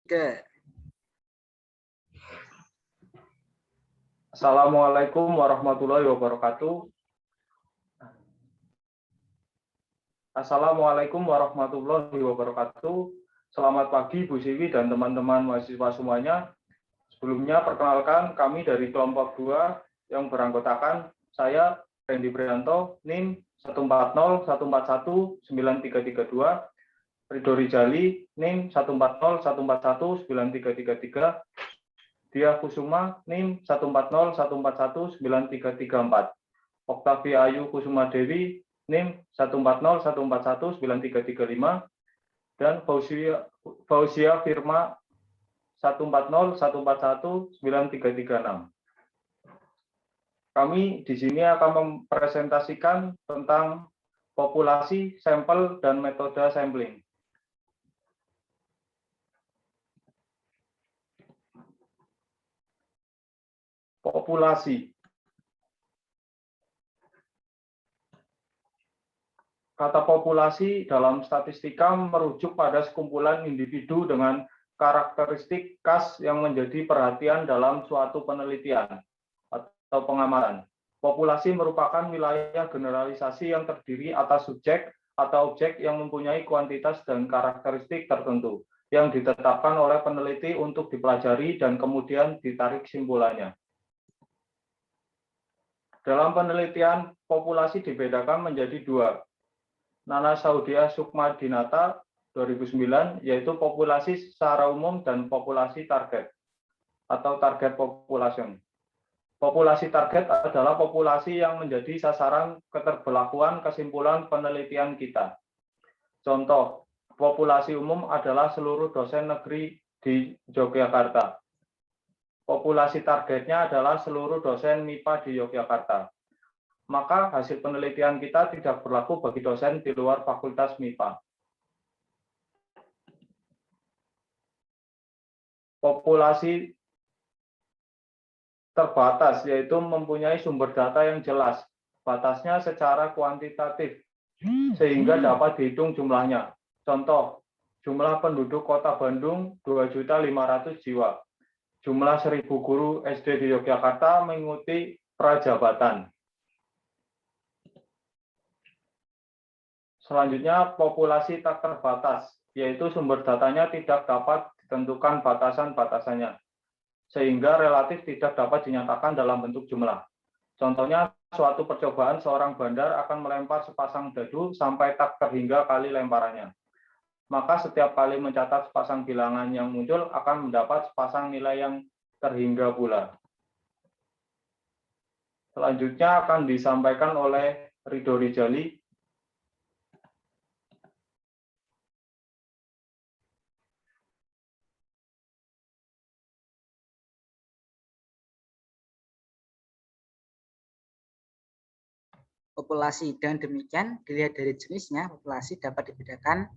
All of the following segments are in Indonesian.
3. Assalamualaikum warahmatullahi wabarakatuh. Assalamualaikum warahmatullahi wabarakatuh. Selamat pagi Bu Siwi dan teman-teman mahasiswa semuanya. Sebelumnya perkenalkan kami dari kelompok 2 yang beranggotakan saya Randy Prianto, NIM 14014193332, Ridho Rijali, NIM 14014193333, Dia Kusuma, NIM 14014193334, Oktavia Ayu Kusuma Dewi, NIM 14014193335, dan Fauzia Firma 14014193336. Kami di sini akan mempresentasikan tentang populasi, sampel, dan metode sampling. Populasi. Kata populasi dalam statistika merujuk pada sekumpulan individu dengan karakteristik khas yang menjadi perhatian dalam suatu penelitian atau pengamatan. Populasi merupakan wilayah generalisasi yang terdiri atas subjek atau objek yang mempunyai kuantitas dan karakteristik tertentu yang ditetapkan oleh peneliti untuk dipelajari dan kemudian ditarik kesimpulannya. Dalam penelitian, populasi dibedakan menjadi 2. Nana Saudia Sukmadinata 2009, yaitu populasi secara umum dan populasi target atau target population. Populasi target adalah populasi yang menjadi sasaran keterberlakuan kesimpulan penelitian kita. Contoh, populasi umum adalah seluruh dosen negeri di Yogyakarta. Populasi targetnya adalah seluruh dosen MIPA di Yogyakarta. Maka hasil penelitian kita tidak berlaku bagi dosen di luar Fakultas MIPA. Populasi terbatas, yaitu mempunyai sumber data yang jelas, batasnya secara kuantitatif, sehingga dapat dihitung jumlahnya. Contoh, jumlah penduduk Kota Bandung 2.500.000 jiwa. Jumlah 1.000 guru SD di Yogyakarta mengikuti prajabatan. Selanjutnya, populasi tak terbatas, yaitu sumber datanya tidak dapat ditentukan batasan-batasannya, sehingga relatif tidak dapat dinyatakan dalam bentuk jumlah. Contohnya, suatu percobaan seorang bandar akan melempar sepasang dadu sampai tak terhingga kali lemparannya. Maka setiap kali mencatat sepasang bilangan yang muncul akan mendapat sepasang nilai yang terhingga pula. Selanjutnya akan disampaikan oleh Ridho Rijali. Populasi. Dengan demikian, dilihat dari jenisnya, populasi dapat dibedakan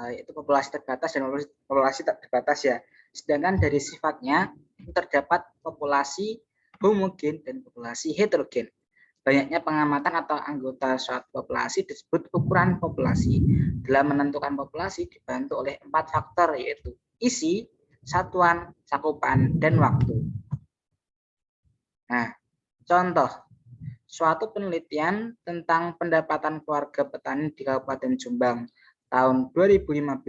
yaitu populasi terbatas dan populasi tak terbatas ya. Sedangkan dari sifatnya terdapat populasi homogen dan populasi heterogen. Banyaknya pengamatan atau anggota suatu populasi disebut ukuran populasi. Dalam menentukan populasi dibantu oleh 4 faktor, yaitu isi, satuan, cakupan, dan waktu. Nah, contoh. Suatu penelitian tentang pendapatan keluarga petani di Kabupaten Jombang tahun 2015,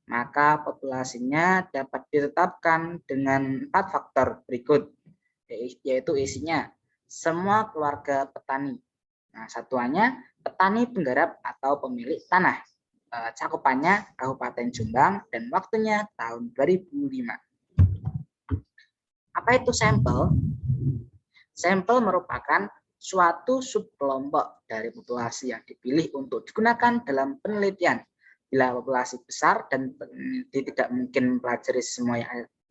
maka populasinya dapat ditetapkan dengan 4 faktor berikut, yaitu isinya semua keluarga petani. Nah, satuannya petani penggarap atau pemilik tanah. Cakupannya Kabupaten Jombang dan waktunya tahun 2005. Apa itu sampel? Sampel merupakan suatu subkelompok dari populasi yang dipilih untuk digunakan dalam penelitian. Bila populasi besar dan peneliti tidak mungkin mempelajari semua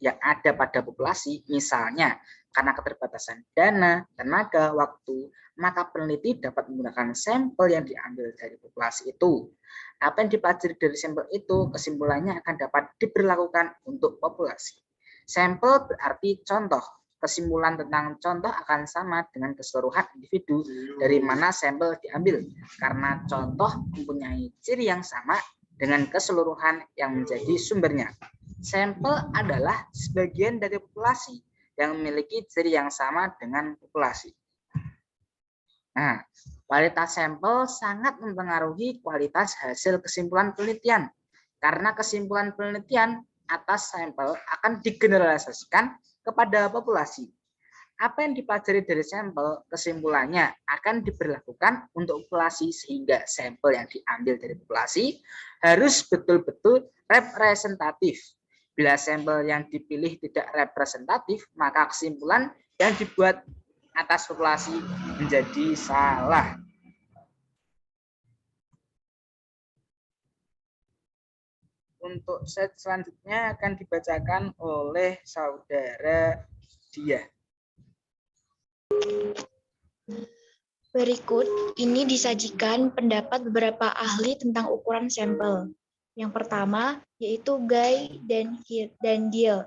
yang ada pada populasi, misalnya karena keterbatasan dana, tenaga, waktu, maka peneliti dapat menggunakan sampel yang diambil dari populasi itu. Apa yang dipelajari dari sampel itu, kesimpulannya akan dapat diberlakukan untuk populasi. Sampel berarti contoh. Kesimpulan tentang contoh akan sama dengan keseluruhan individu dari mana sampel diambil, karena contoh mempunyai ciri yang sama dengan keseluruhan yang menjadi sumbernya. Sampel adalah sebagian dari populasi yang memiliki ciri yang sama dengan populasi. Nah, kualitas sampel sangat mempengaruhi kualitas hasil kesimpulan penelitian, karena kesimpulan penelitian atas sampel akan digeneralisasikan kepada populasi. Apa yang dipelajari dari sampel, kesimpulannya akan diberlakukan untuk populasi, sehingga sampel yang diambil dari populasi harus betul-betul representatif. Bila sampel yang dipilih tidak representatif, maka kesimpulan yang dibuat atas populasi menjadi salah. Untuk slide selanjutnya akan dibacakan oleh saudara Dia. Berikut ini disajikan pendapat beberapa ahli tentang ukuran sampel. Yang pertama yaitu Guy dan Gill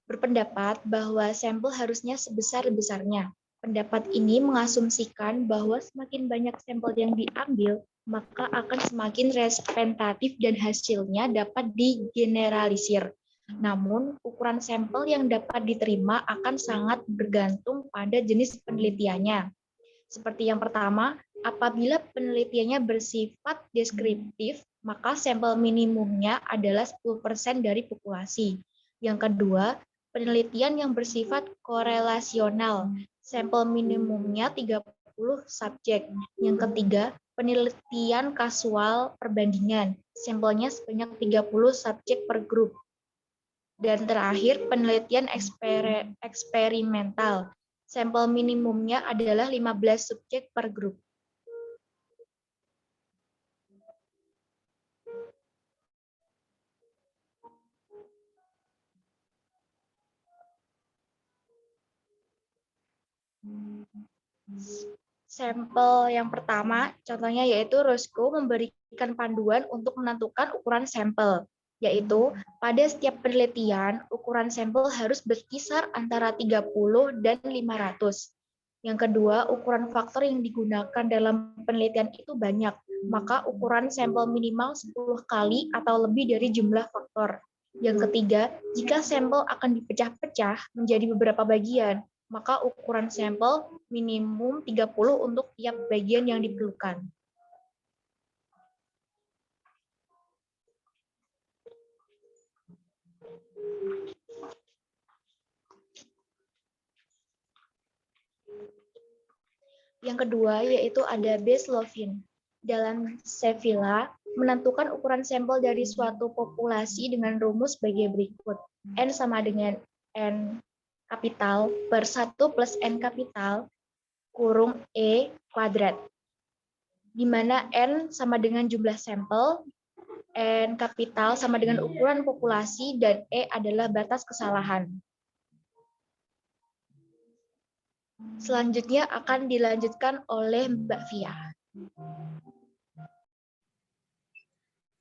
berpendapat bahwa sampel harusnya sebesar-besarnya. Pendapat ini mengasumsikan bahwa semakin banyak sampel yang diambil, maka akan semakin representatif dan hasilnya dapat digeneralisir. Namun, ukuran sampel yang dapat diterima akan sangat bergantung pada jenis penelitiannya. Seperti yang pertama, apabila penelitiannya bersifat deskriptif, maka sampel minimumnya adalah 10% dari populasi. Yang kedua, penelitian yang bersifat korelasional, sampel minimumnya 30 subjek. Yang ketiga, penelitian kasual perbandingan, sampelnya sebanyak 30 subjek per grup. Dan terakhir, penelitian eksperimental, sampel minimumnya adalah 15 subjek per grup. Sampel yang pertama, contohnya yaitu Roscoe memberikan panduan untuk menentukan ukuran sampel, yaitu pada setiap penelitian, ukuran sampel harus berkisar antara 30 dan 500. Yang kedua, ukuran faktor yang digunakan dalam penelitian itu banyak, maka ukuran sampel minimal 10 kali atau lebih dari jumlah faktor. Yang ketiga, jika sampel akan dipecah-pecah menjadi beberapa bagian, maka ukuran sampel minimum 30 untuk tiap bagian yang diperlukan. Yang kedua yaitu ada Beslovin. Dalam Sevilla, menentukan ukuran sampel dari suatu populasi dengan rumus sebagai berikut. N sama dengan N kapital per 1 plus N kapital kurung E kuadrat. Di mana N sama dengan jumlah sampel, N kapital sama dengan ukuran populasi, dan E adalah batas kesalahan. Selanjutnya akan dilanjutkan oleh Mbak Fia.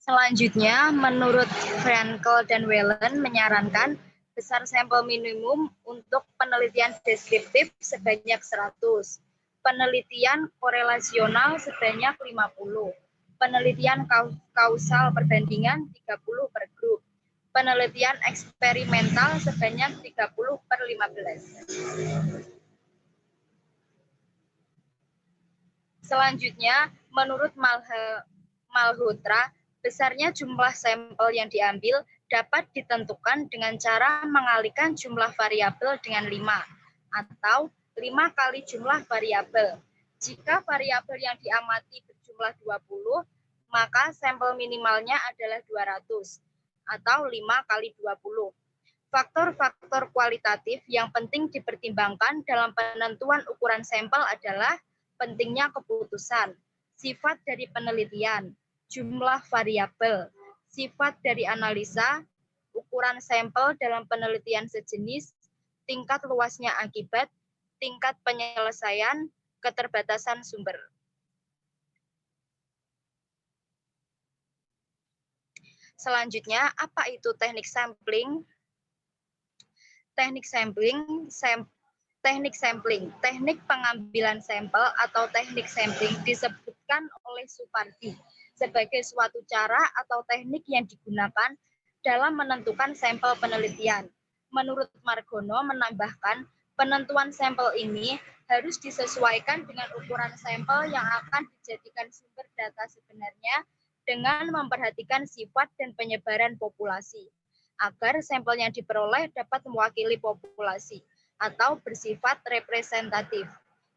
Selanjutnya, menurut Frankel dan Whelan menyarankan besar sampel minimum untuk penelitian deskriptif sebanyak 100, penelitian korelasional sebanyak 50, penelitian kausal perbandingan 30 per grup, penelitian eksperimental sebanyak 30 per 15. Selanjutnya, menurut Malhotra, besarnya jumlah sampel yang diambil dapat ditentukan dengan cara mengalihkan jumlah variabel dengan 5, atau 5 kali jumlah variabel. Jika variabel yang diamati berjumlah 20, maka sampel minimalnya adalah 200, atau 5 kali 20. Faktor-faktor kualitatif yang penting dipertimbangkan dalam penentuan ukuran sampel adalah pentingnya keputusan, sifat dari penelitian, jumlah variabel, sifat dari analisa, ukuran sampel dalam penelitian sejenis, tingkat luasnya akibat, tingkat penyelesaian, keterbatasan sumber. Selanjutnya, apa itu teknik sampling? Teknik sampling, teknik pengambilan sampel atau teknik sampling disebutkan oleh Supardi sebagai suatu cara atau teknik yang digunakan dalam menentukan sampel penelitian. Menurut Margono menambahkan, penentuan sampel ini harus disesuaikan dengan ukuran sampel yang akan dijadikan sumber data sebenarnya dengan memperhatikan sifat dan penyebaran populasi, agar sampel yang diperoleh dapat mewakili populasi atau bersifat representatif.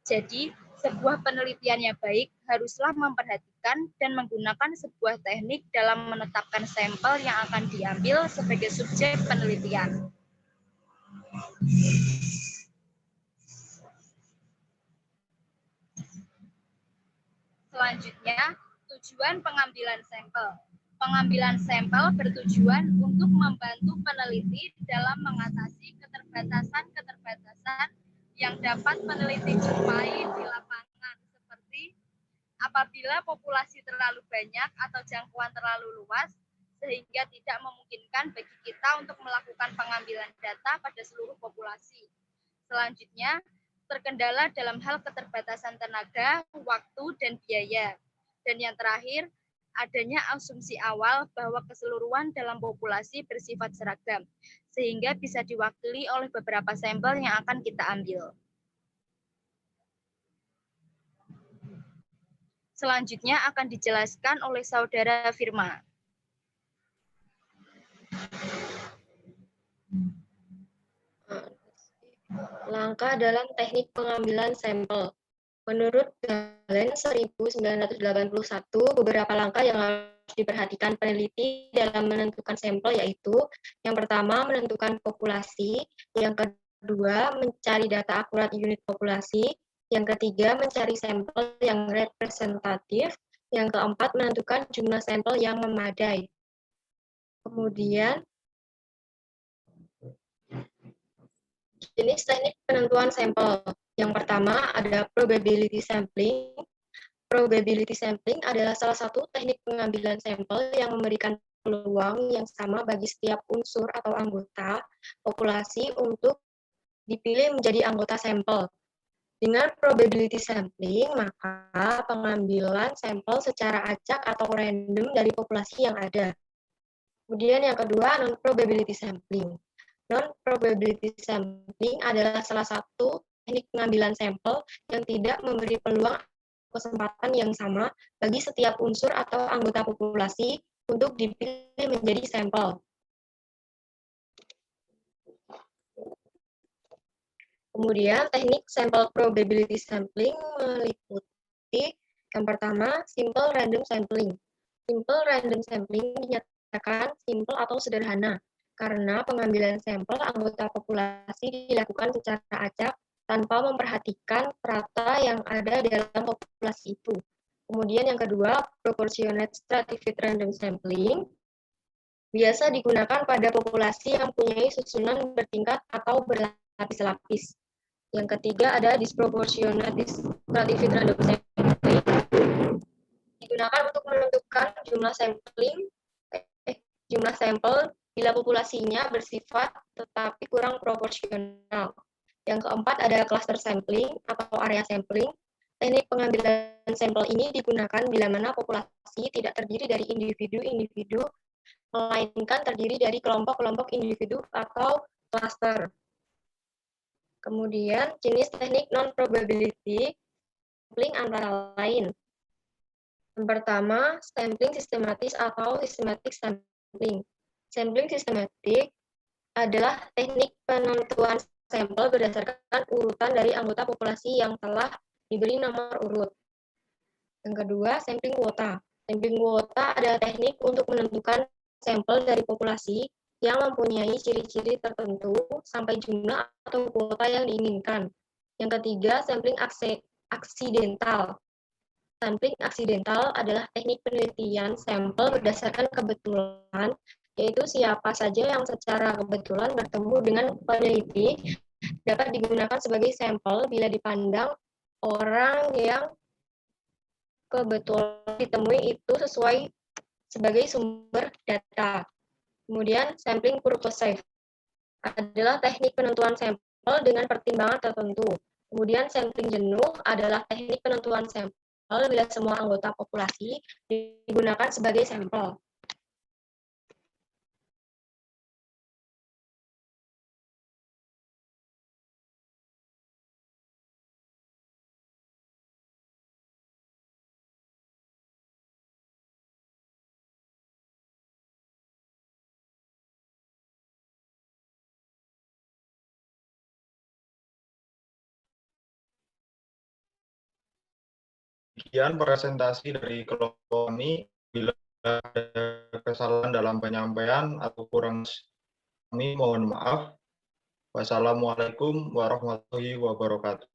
Jadi, sebuah penelitian yang baik haruslah memperhatikan dan menggunakan sebuah teknik dalam menetapkan sampel yang akan diambil sebagai subjek penelitian. Selanjutnya, tujuan pengambilan sampel. Pengambilan sampel bertujuan untuk membantu peneliti dalam mengatasi keterbatasan-keterbatasan yang dapat peneliti jumpai di lapangan, seperti apabila populasi terlalu banyak atau jangkauan terlalu luas, sehingga tidak memungkinkan bagi kita untuk melakukan pengambilan data pada seluruh populasi. Selanjutnya, terkendala dalam hal keterbatasan tenaga, waktu, dan biaya. Dan yang terakhir, adanya asumsi awal bahwa keseluruhan dalam populasi bersifat seragam, sehingga bisa diwakili oleh beberapa sampel yang akan kita ambil. Selanjutnya akan dijelaskan oleh Saudara Firma. Langkah dalam teknik pengambilan sampel. Menurut Galen 1981, beberapa langkah yang harus diperhatikan peneliti dalam menentukan sampel yaitu, yang pertama, menentukan populasi, yang kedua, mencari data akurat unit populasi, yang ketiga, mencari sampel yang representatif, yang keempat, menentukan jumlah sampel yang memadai. Kemudian, jenis teknik penentuan sampel. Yang pertama ada probability sampling. Probability sampling adalah salah satu teknik pengambilan sampel yang memberikan peluang yang sama bagi setiap unsur atau anggota populasi untuk dipilih menjadi anggota sampel. Dengan probability sampling, maka pengambilan sampel secara acak atau random dari populasi yang ada. Kemudian yang kedua, non-probability sampling. Non-probability sampling adalah salah satu teknik pengambilan sampel yang tidak memberi peluang kesempatan yang sama bagi setiap unsur atau anggota populasi untuk dipilih menjadi sampel. Kemudian teknik sample probability sampling meliputi yang pertama, simple random sampling. Simple random sampling dinyatakan simple atau sederhana karena pengambilan sampel anggota populasi dilakukan secara acak tanpa memperhatikan strata yang ada dalam populasi itu. Kemudian yang kedua, proportionate stratified random sampling biasa digunakan pada populasi yang mempunyai susunan bertingkat atau berlapis-lapis. Yang ketiga ada disproportionate stratified random sampling digunakan untuk menentukan jumlah sampel bila populasinya bersifat tetapi kurang proporsional. Yang keempat ada cluster sampling atau area sampling. Teknik pengambilan sampel ini digunakan bila mana populasi tidak terdiri dari individu-individu, melainkan terdiri dari kelompok-kelompok individu atau cluster. Kemudian jenis teknik non-probability sampling antara lain. Yang pertama, sampling sistematis atau systematic sampling. Sampling sistematik adalah teknik penentuan sampel berdasarkan urutan dari anggota populasi yang telah diberi nomor urut. Yang kedua, sampling quota. Sampling quota adalah teknik untuk menentukan sampel dari populasi yang mempunyai ciri-ciri tertentu sampai jumlah atau kuota yang diinginkan. Yang ketiga, sampling aksidental. Sampling aksidental adalah teknik penelitian sampel berdasarkan kebetulan, yaitu siapa saja yang secara kebetulan bertemu dengan peneliti dapat digunakan sebagai sampel bila dipandang orang yang kebetulan ditemui itu sesuai sebagai sumber data. Kemudian sampling purposive adalah teknik penentuan sampel dengan pertimbangan tertentu. Kemudian sampling jenuh adalah teknik penentuan sampel Lalu bila semua anggota populasi digunakan sebagai sampel. Sekian presentasi dari kelompok kami. Bila ada kesalahan dalam penyampaian atau kurang, kami mohon maaf. Wassalamualaikum warahmatullahi wabarakatuh.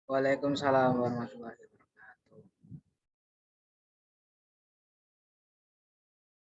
Waalaikumsalam warahmatullahi wabarakatuh.